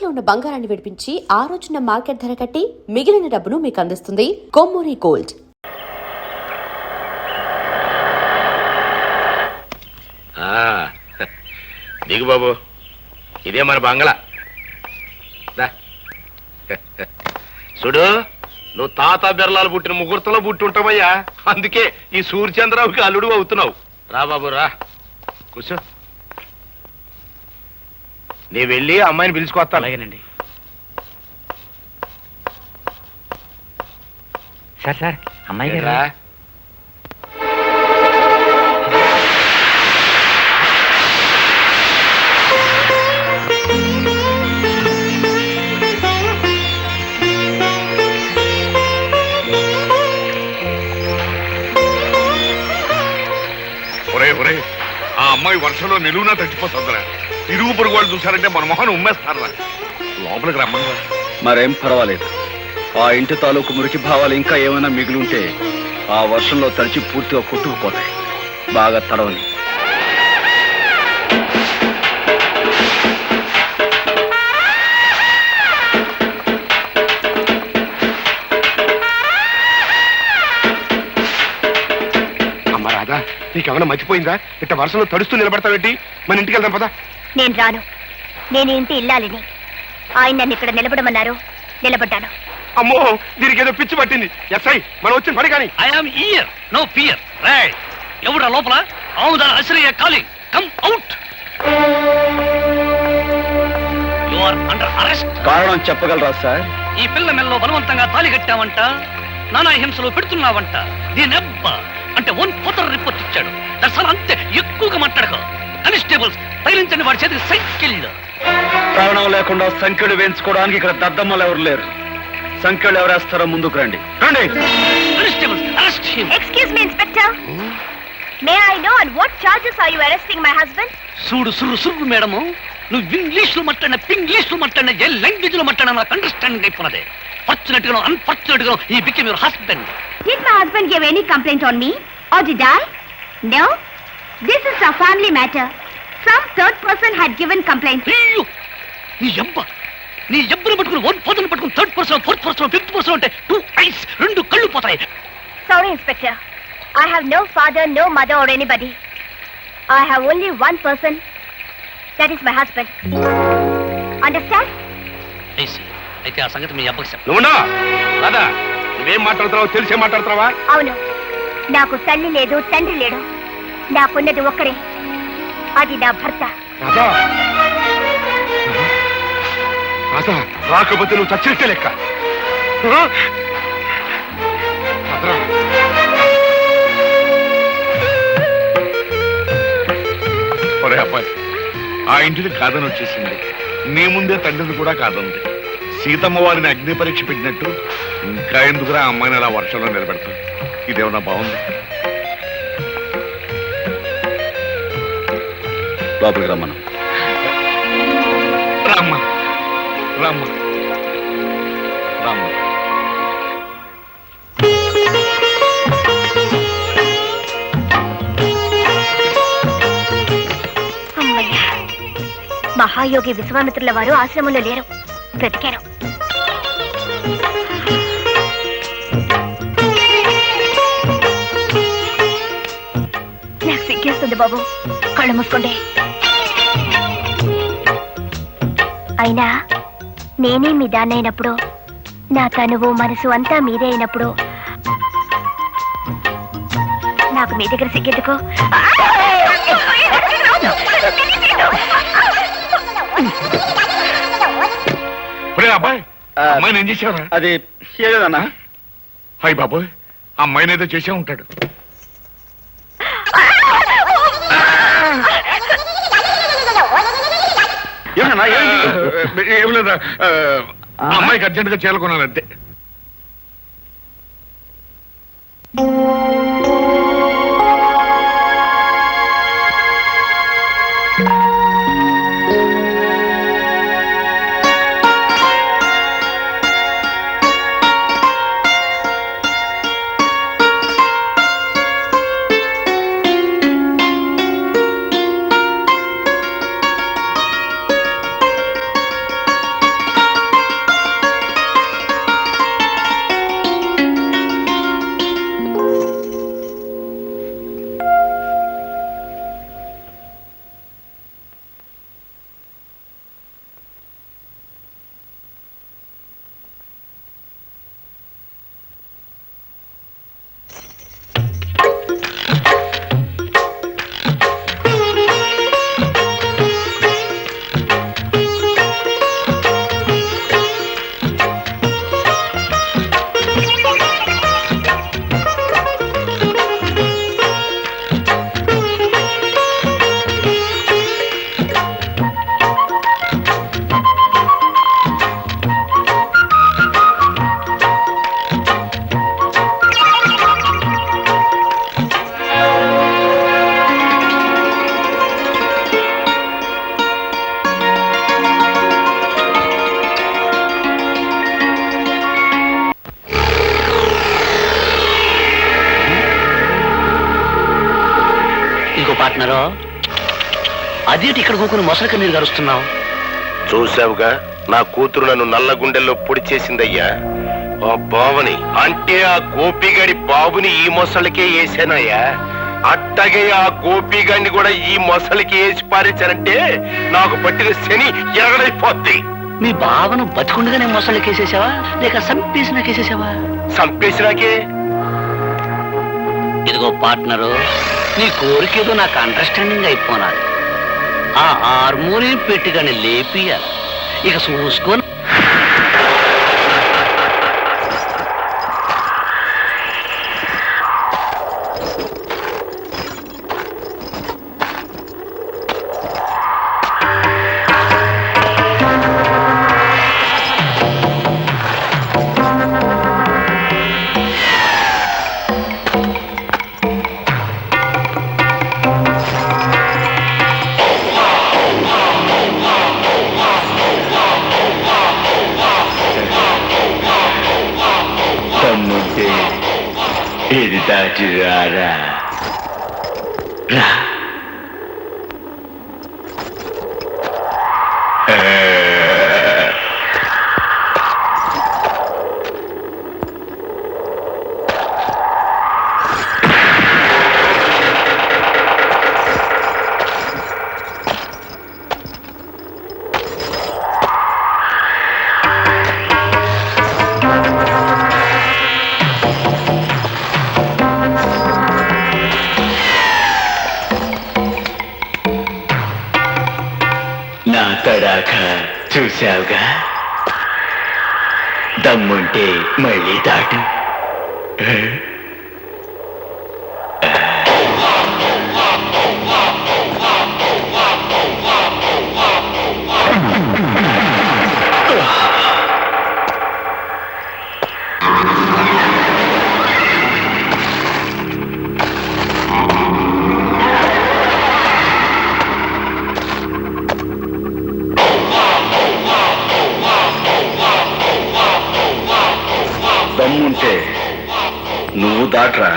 తాకట్లో ఉన్న బంగారాన్ని విడిపించి ఆ రోజున మార్కెట్ ధర కట్టి మిగిలిన డబ్బును మీకు అందిస్తుంది కొమ్మూరి గోల్డ్. దిగు బాబు, ఇదే మన బంగళా. చూడు, నువ్వు తాత బిర్లాలు పుట్టిన ముహూర్తంలో పుట్టి ఉంటావయ్యా. అందుకే ఈ సూర్యచంద్రరావుకి అల్లుడు అవుతున్నావు. రా బాబు రా, కూర్చో. నీ వెళ్ళి అమ్మాయిని పిలుచుకొస్తా. అలాగేనండి. సార్ సార్, అమ్మాయి గారా? ఆ అమ్మాయి వర్షంలో నిలువునా తగ్గిపోతుందిరా. ఇరుగు పొరుగు వాళ్ళు చూసారంటే మన మొహన్ ఉమ్మేస్తారా. లోపలికి రమ్మని. మరేం పర్వాలేదు. ఆ ఇంటి తాలూకు మురికి భావాలు ఇంకా ఏమైనా మిగిలింటే ఆ వర్షంలో తడిచి పూర్తిగా కొట్టుకుపోతాయి. బాగా తడవని. అమ్మ రాధా, నీకేమైనా మర్చిపోయిందా? ఇట్ట వర్షంలో తడుస్తూ నిలబడతావేంటి? మన ఇంటికి వెళ్దాం పదా. నేను రాను. నేను ఇంటి ఇల్లాలిని. ఆయన నన్ను ఇక్కడ నిలబడమన్నారు, నిలబడ్డాను. అమ్మో, దీనికి ఏదో పిచ్చి పట్టింది. ఎస్ఐ, మనం వచ్చిన పని కానీ. I'm here, no fear. Right, ఎవడా లోపల? అవునా అసలు calling, come out. You are under arrest. కారణం చెప్పగలరా సార్? ఈ పిల్ల మెల్లో బలవంతంగా తాళి కట్టావంట, నానా హింసలు పెడుతున్నావంట. దీనెబ్బ అంటే 1 రిపోర్ట్ ఇచ్చాడు. దర్శనం అంతే, ఎక్కువగా మాట్లాడక. కానిస్టేబుల్స్ తగిలించండి వాడి చేతికి సైకిల్. కారణం లేకుండా సంఖ్యలు వేయించుకోవడానికి ఇక్కడ దద్దమ్మలు ఎవరు లేరు. సంఖ్యలు ఎవరేస్తారో ముందుకు రండి. Constables arrest him. Excuse me inspector, may I know on what charges are you arresting my husband? చూడు సుర్రు సుర్రు మేడము, నువ్వు ఇంగ్లీష్ లో మాట్లాడిన, పింగ్లీష్ లో మాట్లాడిన, ఏ లాంగ్వేజ్ లో మాట్లాడినా నాకు అండర్స్టాండింగ్ అయిపోయినదే. ఫార్చునేట్ గాను అన్ఫార్చునేట్ గాను he became your husband. Did my husband give any complaint on me or did I? No, this is a family matter. Some third person had given complaint. అయ్యో, నీ ఎబ్బను పట్టుకుని 1 person పట్టుకుని 3rd person 4th person 5th person అంటే 2 ice, 2 కళ్ళు పోతాయి. Sorry Inspector, I have no father, no mother or anybody. I have only one person, that is my husband. Understand? అయితే ఆ సంగతి మీ అబ్బకి చెప్పు. నువ్వునా రాధా, నువ్వేం మాట్లాడుతున్నావు తెలిసే మాట్లాడుతున్నావా? అవును, నాకు తల్లి లేదు, తండ్రి లేడు. నాకున్నది ఒక్కరే, అది నా భర్త. రాధా, రాధా, రాకపోతే నువ్వు చచ్చినట్టే లెక్క. ఒరే అబ్బాయి, ఆ ఇంటిని కాదని వచ్చేసింది. నీ ముందే తండ్రిని కూడా కాదంది. సీతమ్మ వారిని అగ్ని పరీక్ష పెట్టినట్టు ఇంకా ఎందుకురా అమ్మాయిని అలా వర్షంలో నిలబెడతాం? ఇదేమన్నా బాగుంది? లోపలికి రమ్మను. రామ్మా, రామ్మా, రామ్మా. అమ్మయ్య, మహాయోగి విశ్వామిత్రుల వారు ఆశ్రమంలో లేరు, బ్రతికారు. నాకు సిగ్గేస్తుంది బాబు, కళ్ళు మూసుకోండి. అయినా నేనే మీ దాన్నైనప్పుడు, నా తనువు మనసు అంతా మీదే అయినప్పుడు నాకు మీ దగ్గర సిగ్గెందుకు? అబ్బాయి, అమ్మాయిని ఏం చేసావరా? అది ఏదన్నా? హాయ్ బాబోయ్, అమ్మాయిని ఏదో చేసే ఉంటాడు. ఏం లేదా, అమ్మాయికి అర్జెంట్ గా చేరుకున్నానంతే. పార్ట్నరు అదేంటి ఇక్కడ కూకుని మొసలి కన్నీరు గరుస్తున్నావు? చూసావుగా నా కూతురు నన్ను నల్ల గుండెల్లో పొడి చేసిందయ్యా. ఆ బావని అంటే ఆ గోపిగాడి బాబుని ఈ మొసలికే వేసానయ్యా. అట్టగే ఆ గోపిగాడిని కూడా ఈ మొసలికి వేసి పారేశానంటే నాకు పట్టిన శని ఎరగడైపోద్ది. మీ బావను బతికుండగానే మొసళ్ళు కేసేసావా లేక సంపేసిన కేసేసావా? సంపేసినాకే. ఇదిగో పార్ట్నరు, నీ కోరికేదో నాకు అండర్స్టాండింగ్ అయిపోనాలి. ఆ హార్మోనియం పెట్టిగానే లేపియాలి. ఇక చూసుకొని ఇది దాటి రారా రా. నా తడాక చూశావుగా, దమ్ముంటే మళ్ళీ దాటు. దమ్ముంటే నువ్వు దాట్రా.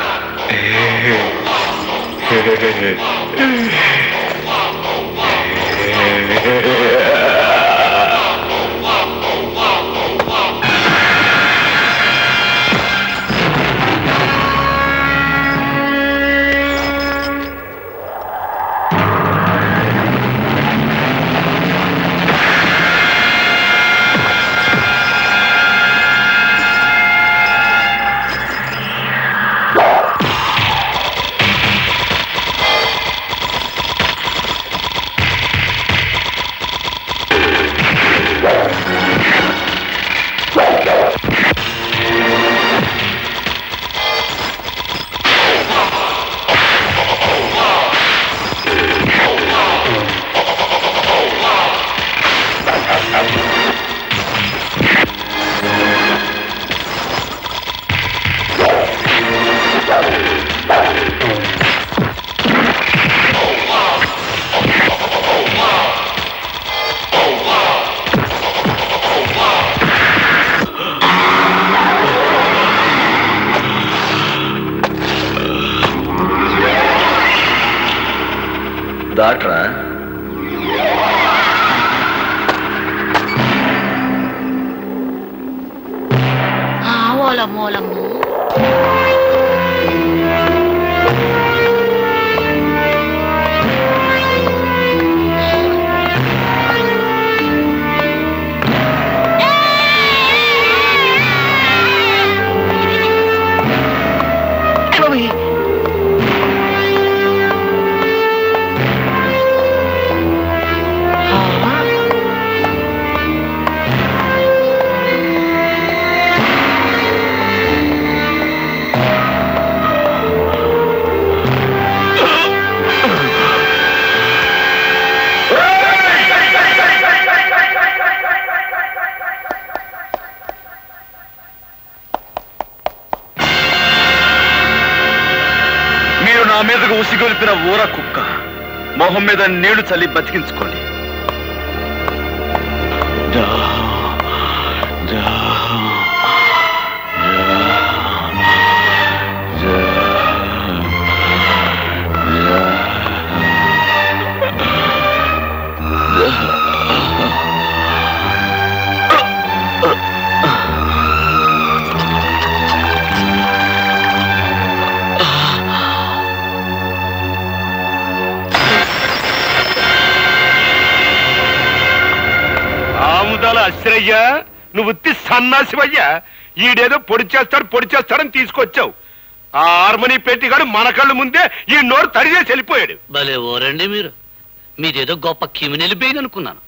దాట్రా. మూలము నా మీదకు ఉసిగొలిపిన ఊర కుక్క మొహం మీద నీళ్లు చల్లి బతికించుకోండి. ఆముదాల అశ్రయ్యా, నువ్వు ఉత్తి సన్నాసివయ్యా. ఈడేదో పొడి చేస్తాడని తీసుకొచ్చావు. ఆ హార్మోని పెట్టిగాడు మన కళ్ళు ముందే ఈ నోరు తడిచేసి వెళ్ళిపోయాడు. భలే ఓరండి మీరు. మీదేదో గొప్ప క్రిమినల్ బెయిన్ అనుకున్నాను,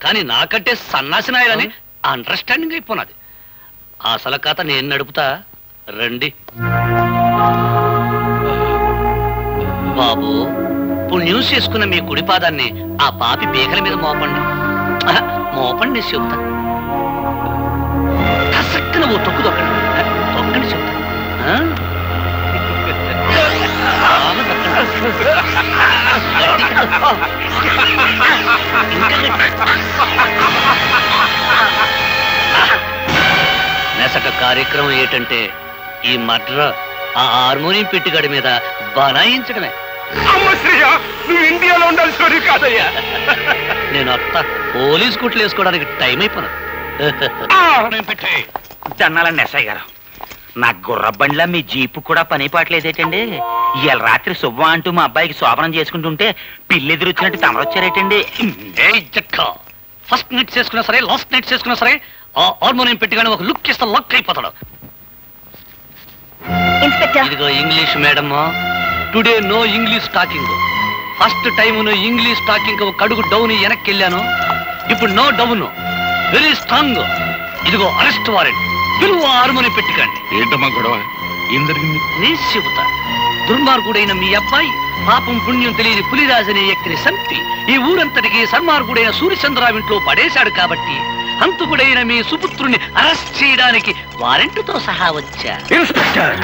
కానీ నాకంటే సన్నాసి నాయాలని అండర్స్టాండింగ్ అయిపోయినది. అసలు కథ నేను నడుపుతా, రండి. బాబు, పుణ్యం చేసుకున్న మీ కుడి పాదాన్ని ఆ పాపి పీకల మీద మోపండి. మోపండి చెబుతా. కసక్కన ఓ తొక్కు తొక్కండి. తొక్కండి చెబుతా. నెసక కార్యక్రమం ఏంటంటే ఈ మడ్ర ఆ హార్మోనియం పెట్టిగడి మీద బనాయించడమే. అమ్మ శ్రీయ, నువ్వు ఇండియాలో ఉండాల్సి కాదయ్యా. నేను అత్త పోలీస్ కుట్లు వేసుకోవడానికి టైం అయిపోయినా. దన్నాలండి ఎస్ఐ గారు, నా గుర్రబండిలా మీ జీపు కూడా పని పాటలేదేటండి? ఇవాళ రాత్రి శుభ్వం అంటూ మా అబ్బాయికి శోభనం చేసుకుంటుంటే పిల్లెదురొచ్చినట్టు తమరొచ్చారేటండి? ఫస్ట్ నైట్ చేసుకున్నా సరే, లాస్ట్ నైట్ చేసుకున్నా సరే, ఆ హార్మోనియం పెట్టిగానే ఒక లుక్ ఇస్తే లక్ అయిపోతాడు. ఇన్స్పెక్టర్, ఇదిగో English madam, today no English talking. First time English talking ఒక అడుగు డౌన్ వెనక్కి వెళ్ళాను. ఇప్పుడు నో డౌన్, వెరీ స్ట్రాంగ్. ఇదిగో అరెస్ట్ వారెంట్. పిలువ హార్మోనియం పెట్టికండి. ఏంటమ్మా గొడవ? ఏం జరిగింది? నీ చెబుతా. దుర్మార్గుడైన మీ అబ్బాయి పాపం పుణ్యం తెలియని పులిరాజనే వ్యక్తిని సంపి ఈ ఊరంతటికి సన్మార్గుడైన సూర్యచంద్రరావు ఇంట్లో పడేశాడు కాబట్టి హంతకుడైన మీ సుపుత్రుని అరెస్ట్ చేయడానికి వారెంట్తో సహా వచ్చా. ఇన్స్పెక్టర్,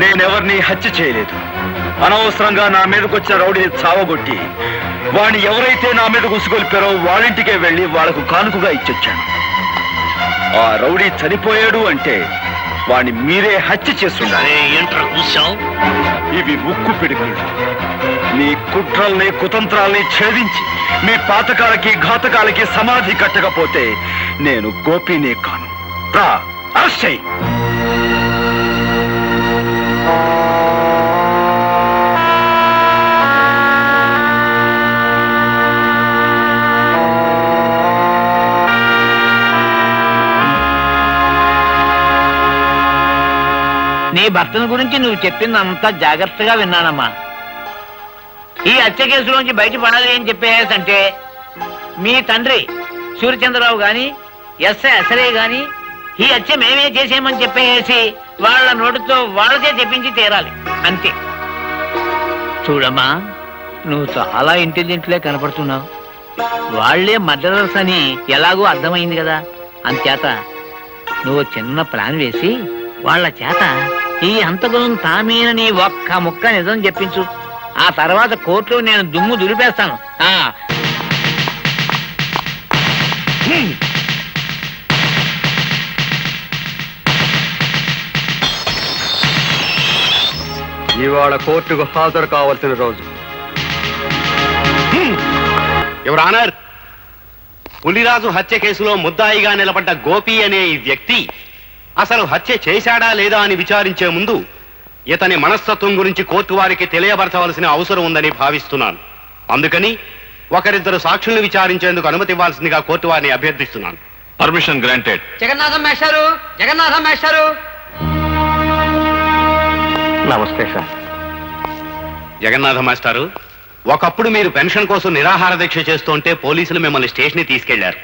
నేనెవరిని హత్య చేయలేదు. అనవసరంగా నా మీదకి వచ్చిన రౌడీని చావగొట్టి వాడిని ఎవరైతే నా మీద ఉసుగొల్పారో వాళ్ళింటికే వెళ్ళి వాళ్లకు కానుకగా ఇచ్చొచ్చాను. ఆ రౌడీ చనిపోయాడు అంటే వాడిని మీరే హత్య చేస్తుండాలి. ఏంట్రా కూర్చావు? ఇవి ఉక్కు పిడుగులు. మీ కుట్రల్ని కుతంత్రాల్ని ఛేదించి మీ పాతకాలకి ఘాతకాలకి సమాధి కట్టకపోతే నేను గోపినే కాను. రా, అరెస్ట్ చెయ్. నీ భర్తను గురించి నువ్వు చెప్పిందంతా జాగ్రత్తగా విన్నానమ్మా. ఈ హత్య కేసులోంచి బయటపడాలి అని చెప్పేసంటే మీ తండ్రి సూర్యచంద్రరావు గాని ఎస్ఐ అసలే గాని ఈ హత్య మేమే చేసేయమని చెప్పేసి వాళ్ళ నోటితో వాళ్ళకే చెప్పించి తీరాలి, అంతే. చూడమ్మా, నువ్వు చాలా ఇంటెలిజెంట్లే కనపడుతున్నావు. వాళ్లే మర్డరర్స్ అని ఎలాగో అర్థమైంది కదా. అంచేత నువ్వు చిన్న ప్లాన్ వేసి వాళ్ళ చేత ఈ హంతకులను తామేనని ఒక్క ముక్క నిజం చెప్పించు. ఆ తర్వాత కోర్టులో నేను దుమ్ము దులిపేస్తాను. ఇవాళ కోర్టుకు హాజరు కావాల్సిన రోజు. యువర్ ఆనర్, పులిరాజు హత్య కేసులో ముద్దాయిగా నిలబడ్డ గోపి అనే ఈ వ్యక్తి అసలు హత్య చేశాడా లేదా అని విచారించే ముందు ఇతని మనస్తత్వం గురించి కోర్టు వారికి తెలియబరచవలసిన అవసరం ఉందని భావిస్తున్నాను. అందుకని ఒకరిద్దరు సాక్షుల్ని విచారించేందుకు అనుమతి ఇవ్వాల్సిందిగా కోర్టు వారిని అభ్యర్థిస్తున్నాను. Permission granted. జగన్నాథం మేస్టారు, జగన్నాథం మేస్టారు. నమస్తే సార్. జగన్నాథ మాస్టారు, ఒకప్పుడు మీరు పెన్షన్ కోసం నిరాహార దీక్ష చేస్తుంటే పోలీసులు మిమ్మల్ని స్టేషన్ తీసుకెళ్లారు.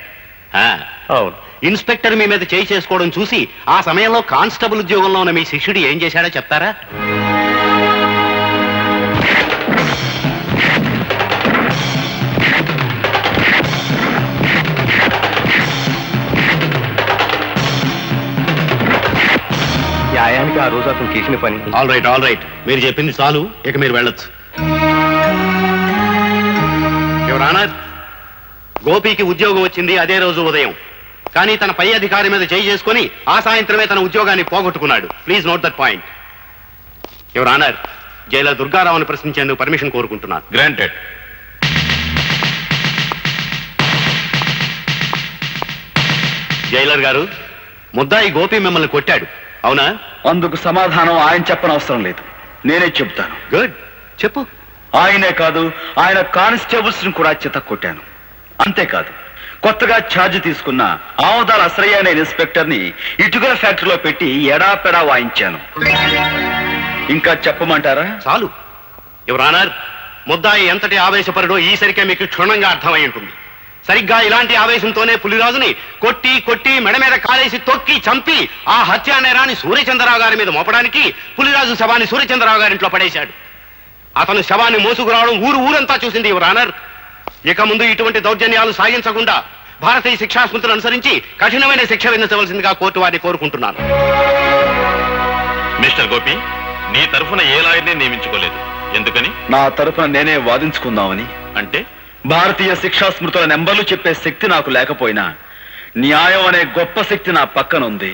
అవును, ఇన్స్పెక్టర్ మీ మీద చేయి చేసుకోవడం చూసి ఆ సమయంలో కానిస్టేబుల్ ఉద్యోగంలో ఉన్న మీ శిష్యుడు ఏం చేశాడో చెప్తారా? న్యాయానికి ఆ రోజు అతను చేసిన పని. ఆల్ రైట్, మీరు చెప్పింది చాలు, ఇక మీరు వెళ్ళొచ్చు. యువర్ ఆనర్, గోపికి ఉద్యోగం వచ్చింది అదే రోజు ఉదయం. కానీ తన పై అధికారి మీద చేయి చేసుకుని ఆ సాయంత్రమే తన ఉద్యోగాన్ని పోగొట్టుకున్నాడు. Please note that point. Your honour, jailer దుర్గారావుని ప్రశ్నించేందుకు పర్మిషన్ కోరుకుంటున్నాను. గ్రాంటెడ్. జైలర్ గారు, ముద్దాయి గోపి మిమ్మల్ని కొట్టాడు, అవునా? అందుకు సమాధానం ఆయన చెప్పనవసరం లేదు, నేనే చెప్తాను. గుడ్, చెప్పు. ఆయనే కాదు, ఆయన కానిస్టేబుల్స్ ని కూడా చెత్త కొట్టాను. అంతేకాదు, కొత్తగా ఛార్జ్ తీసుకున్న ఆమదాల అశ్రయ్య అనే ఇన్స్పెక్టర్ ని ఇటుకల ఫ్యాక్టరీలో పెట్టి ఎడాపెడా వాయించాను. ఇంకా చెప్పమంటారా? చాలు యువర్ ఆనర్, ముద్దాయి ఎంతటి ఆవేశపరుడో ఈసరికే మీకు క్షుణ్ణంగా అర్థమై ఉంటుంది. సరిగ్గా ఇలాంటి ఆవేశంతోనే పులిరాజుని కొట్టి కొట్టి మెడ మీద కాలేసి తొక్కి చంపి ఆ హత్యా నేరాన్ని సూర్యచంద్రరావు గారి మీద మోపడానికి పులిరాజు శవాన్ని సూర్యచంద్రరావు గారింట్లో పడేశాడు. అతను శవాన్ని మోసుకురావడం ఊరంతా చూసింది యువర్ ఆనర్. ఇక ముందు ఇటువంటి దౌర్జన్యాలు సాగించకుండా భారతీయ శిక్షా స్మృతిని అనుసరించి కఠినమైన శిక్ష విధించవలసిందిగా కోర్టు వారిని కోరుకుంటున్నాను. మిస్టర్ గోపి, నీ తరఫున ఏ లాయర్ని నియమించుకోలేదు, ఎందుకని? నా తరఫున నేనే వాదించుకుందామని. అంటే భారతీయ శిక్షా స్మృతుల నెంబర్లు చెప్పే శక్తి నాకు లేకపోయినా న్యాయం అనే గొప్ప శక్తి నా పక్కన ఉంది.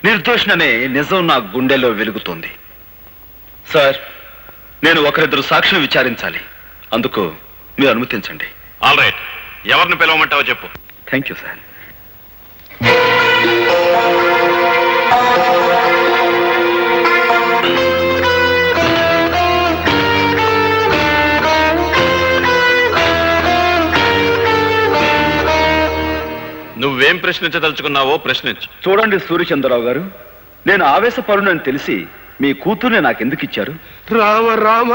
నిర్దోషణనే నిజం నా గుండెల్లో వెలుగుతుంది. సార్, నేను ఒకరిద్దరు సాక్షులు విచారించాలి. అందుకు మీరు అనుమతించండి. ఆల్ రైట్, ఎవరిని పిలవమంటావో చెప్పు. Thank you sir. నువ్వేం ప్రశ్నించదలుచుకున్నావో ప్రశ్నించు. చూడండి సూర్యచంద్రరావు గారు, నేను ఆవేశపరునని తెలిసి మీ కూతుర్ని నాకెందుకు ఇచ్చారు? రామ రామ,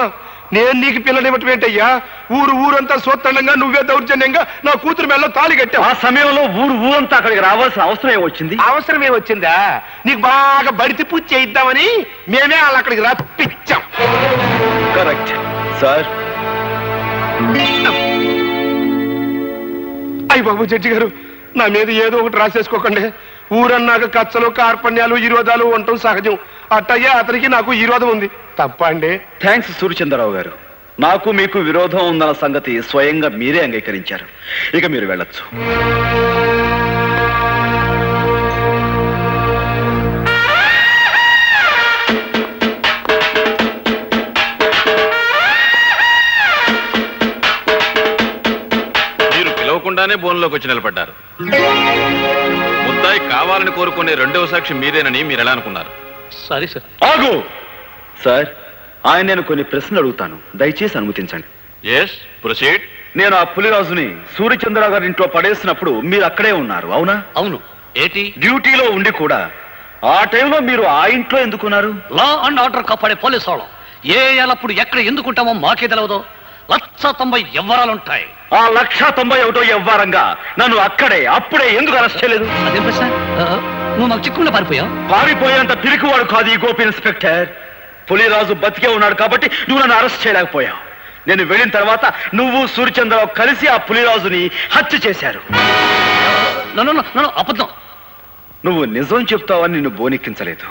నేను నీకు పిల్లనివ్వటం ఏంటయ్యా? ఊరంతా సోత్తండంగా నువ్వే దౌర్జన్యంగా నా కూతురు మెల్ల తాళి కట్టావు. ఆ సమయంలో ఊరంతా అక్కడికి రావాల్సిన అవసరం ఏమొచ్చింది? అవసరం ఏమొచ్చిందా? నీకు బాగా బడితి పూజ చేయిద్దామని మేమే వాళ్ళు అక్కడికి రప్పించాం. Correct sir. అయ్య బాబు జడ్జి గారు, నా మీద ఏదో ఒకటి రాసేసుకోకండి. ఊరన్నాక కచ్చలు కార్పణ్యాలు విరోధాలు ఉండటం సహజం. అట్టయ్యా అతనికి నాకు విరోధం ఉంది. తప్ప అండి? థ్యాంక్స్ సూర్యచంద్రరావు గారు. నాకు మీకు విరోధం ఉందన్న సంగతి స్వయంగా మీరే అంగీకరించారు. ఇక మీరు వెళ్ళొచ్చు. మీరు పిలవకుండానే బోన్లోకి వచ్చి నిలబడ్డారు. ముద్దాయి కావాలని కోరుకునే రెండవ సాక్షి మీరేనని మీరు ఎలా అనుకున్నారు? Sorry sir. ఆగు సార్, ఆయన నేను కొన్ని ప్రశ్నలు అడుగుతాను, దయచేసి అనుమతించండి. Yes, proceed. నేను ఆ పులిరాజుని సూర్యచంద్రరావు గారి ఇంట్లో పడేసినప్పుడు మీరు అక్కడే ఉన్నారు, అవునా? అవును. ఏంటి? డ్యూటీలో ఉండి కూడా ఆ టైంలో మీరు ఆ ఇంట్లో ఎందుకున్నారు? లా అండ్ ఆర్డర్ కాపాడే పోలీసు వాళ్ళం ఏ ఎల్లప్పుడు ఎక్కడ ఎందుకుంటామో మాకే తెలవదు. 190 ఎవ్వరాలుంటాయి. ఆ 191 ఎవ్వారంగా నన్ను అప్పుడే ఎందుకు అరెస్ట్ చేయలేదు? అదేం ప్రశ్న? నువ్వు మాకు చిక్కుకుండా పారిపోయావు. పారిపోయేంత పిరికివాడు కాదు ఈ గోపి ఇన్స్పెక్టర్. పులిరాజు బతికే ఉన్నాడు కాబట్టి నువ్వు నన్ను అరెస్ట్ చేయలేకపోయావు. నేను వెళ్ళిన తర్వాత నువ్వు సూర్యచంద్రరావు కలిసి ఆ పులిరాజుని హత్య చేశారు. అబద్ధం. నువ్వు నిజం చెప్తావని నిన్ను బోనెక్కించలేదు.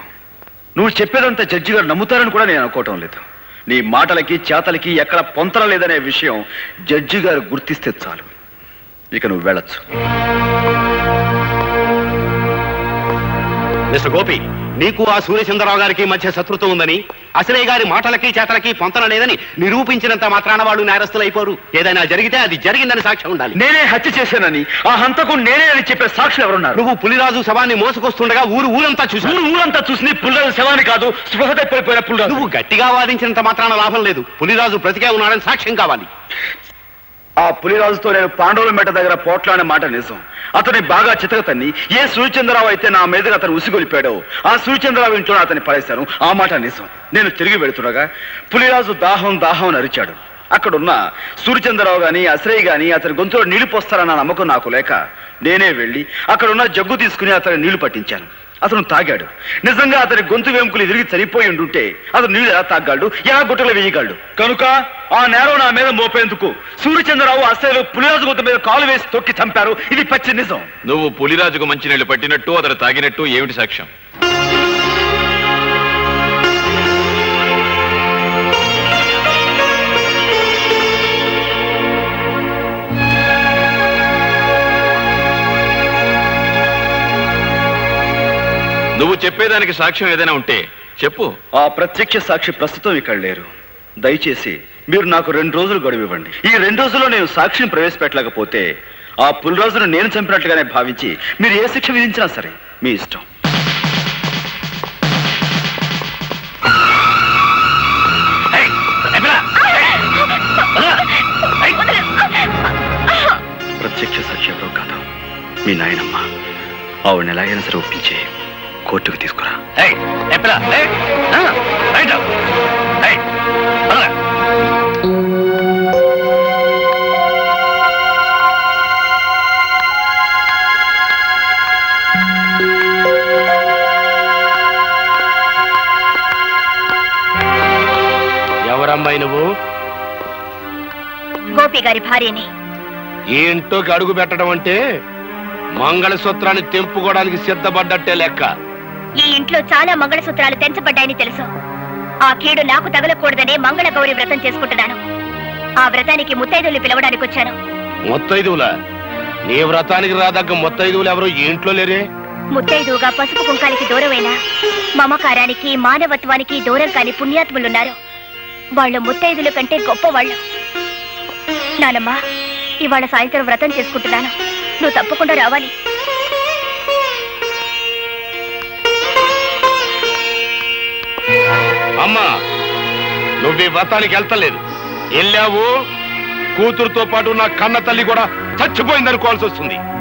నువ్వు చెప్పేదంతా జడ్జి గారు నమ్ముతారని కూడా నేను అనుకోవటం లేదు. నీ మాటలకి చేతలకి ఎక్కడ పొంతన లేదనే విషయం జడ్జి గారు గుర్తిస్తే చాలు. ఇక నువ్వు వెళ్ళొచ్చు. మిస్టర్ గోపి, నీకు ఆ సూర్యచంద్రరావు గారికి మధ్య శత్రుత్వం ఉందని, అసలే గారి మాటలకి చేతలకి పొంతన లేదని నిరూపించినంత మాత్రాన వాళ్ళు నేరస్తులు అయిపోరు. ఏదైనా జరిగితే అది జరిగిందని సాక్ష్యం ఉండాలి. నేనే హత్య చేశానని, ఆ హంతకు నేనే అని చెప్పే సాక్షులు ఎవరున్నారు? నువ్వు పులిరాజు శవాన్ని మోసుకొస్తుండగా ఊరంతా చూసి పులిరాజు శవాన్ని కాదు, స్పృహ తప్పిపోయిన పులిరాజు. నువ్వు గట్టిగా వాదించినంత మాత్రాన లాభం లేదు. పులిరాజు బ్రతికే ఉన్నాడని సాక్ష్యం కావాలి. ఆ పులిరాజుతో నేను పాండవుల మెట్ట దగ్గర పోట్లాడే మాట నిజం. అతని బాగా చితకతన్ని ఏ సూర్యచంద్రరావు అయితే నా మీదగా అతను ఉసిగొలిపాడో ఆ సూర్యచంద్రరావు ఇంట్లో అతన్ని పడేశాను. ఆ మాట నిజం. నేను తిరిగి వెళుతుండగా పులిరాజు దాహం అని అరిచాడు. అక్కడున్న సూర్యచంద్రరావు గాని అశ్రయ్య గాని అతని గొంతులో నీళ్లు పోస్తారన్న నమ్మకం నాకు లేక నేనే వెళ్ళి అక్కడున్న జగ్గు తీసుకుని అతని నీళ్లు పట్టించాను. అతను తాగాడు. నిజంగా అతని గొంతు వెంకులు తిరిగి చనిపోయి ఉండుంటే అతను నీళ్లు ఎలా తాగలడు, ఎలా గుట్టలు వేయగలడు? కనుక ఆ నేరం నా మీద మోపేందుకు సూర్యచంద్రరావు అసలు పులిరాజు గొంతు మీద కాలు వేసి తొక్కి చంపారు. ఇది పచ్చి నిజం. నువ్వు పులిరాజుకు మంచినీళ్లు పట్టినట్టు అతను తాగినట్టు ఏమిటి సాక్ష్యం? నువ్వు చెప్పేదానికి సాక్ష్యం ఏదైనా ఉంటే చెప్పు. ఆ ప్రత్యక్ష సాక్షి ప్రస్తుతం ఇక్కడ లేరు. దయచేసి మీరు నాకు 2 రోజులు గడువు ఇవ్వండి. ఈ 2 రోజుల్లో నేను సాక్షిని ప్రవేశపెట్టలేకపోతే ఆ పులిరాజును నేను చంపినట్లుగానే భావించి మీరు ఏ శిక్ష విధించినా సరే మీ ఇష్టం. ప్రత్యక్ష సాక్షి ఎవరో కాదు, మీ నాయనమ్మ ఆవిడని ఎలాగైనా సరే ఒప్పించి కోర్టుకు తీసుకురా. ఏయ్, ఎప్పుడా? ఏయ్, ఆ, రైట్. ఏయ్, పదరా. ఎవరమ్మాయి నువ్వు? గోపి గారి భార్యని. ఈ ఇంట్లోకి అడుగు పెట్టడం అంటే మంగళసూత్రాన్ని తెంపుకోవడానికి సిద్ధపడ్డట్టే లెక్క. ఈ ఇంట్లో చాలా మంగళసూత్రాలు తెంచబడ్డాయని తెలుసు. ఆ కీడు నాకు తగలకూడదనే మంగళ గౌరి వ్రతం చేసుకుంటున్నాను. ఆ వ్రతానికి ముత్తైదువులు పిలవడానికి వచ్చాను. మొత్తైదువులా? నీ వ్రతానికి రాదగ్గ మొత్తైదువులు ఎవరు ఈ ఇంట్లో లేరే? ముత్తైదువుగా పసుపు కుంకాలకి దూరమైన మమకారానికి మానవత్వానికి దూరం కాని పుణ్యాత్ములున్నారు. వాళ్ళు ముత్తైదుల కంటే గొప్పవాళ్ళు. నానమ్మా, ఇవాళ సాయంత్రం వ్రతం చేసుకుంటున్నాను. నువ్వు తప్పకుండా రావాలి. అమ్మా, నువ్వు ఈ వ్రతానికి వెళ్తలేదు. వెళ్ళావు, కూతురుతో పాటు నా కన్న తల్లి కూడా చచ్చిపోయిందనుకోవాల్సి వస్తుంది.